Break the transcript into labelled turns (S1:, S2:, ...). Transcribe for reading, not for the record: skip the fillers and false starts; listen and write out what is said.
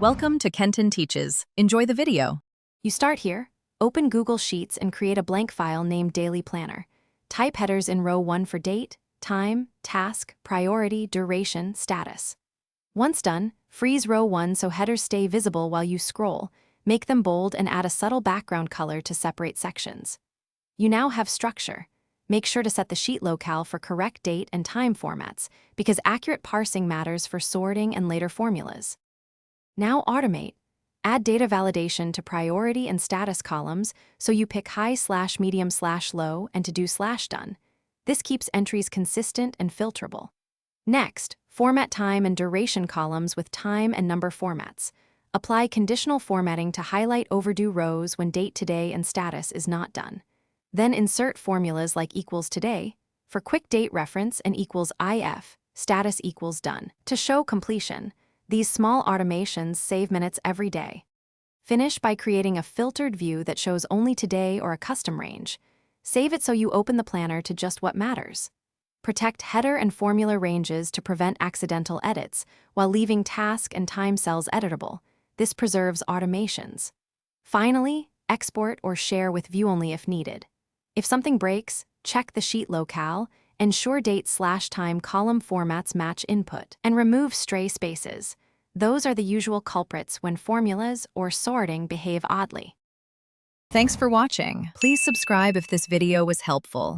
S1: Welcome to Kenton Teaches. Enjoy the video.
S2: You start here, open Google Sheets and create a blank file named Daily Planner. Type headers in row 1 for date, time, task, priority, duration, status. Once done, freeze row 1 so headers stay visible while you scroll. Make them bold and add a subtle background color to separate sections. You now have structure. Make sure to set the sheet locale for correct date and time formats, because accurate parsing matters for sorting and later formulas. Now automate. Add data validation to priority and status columns so you pick high/medium/low and to-do/done. This keeps entries consistent and filterable. Next, format time and duration columns with time and number formats. Apply conditional formatting to highlight overdue rows when date today and status is not done. Then insert formulas like equals today for quick date reference and equals if, status equals done. To show completion, these small automations save minutes every day. Finish by creating a filtered view that shows only today or a custom range. Save it so you open the planner to just what matters. Protect header and formula ranges to prevent accidental edits, while leaving task and time cells editable. This preserves automations. Finally, export or share with view only if needed. If something breaks, check the sheet locale, ensure date/time column formats match input, and remove stray spaces. Those are the usual culprits when formulas or sorting behave oddly.
S1: Thanks for watching. Please subscribe if this video was helpful.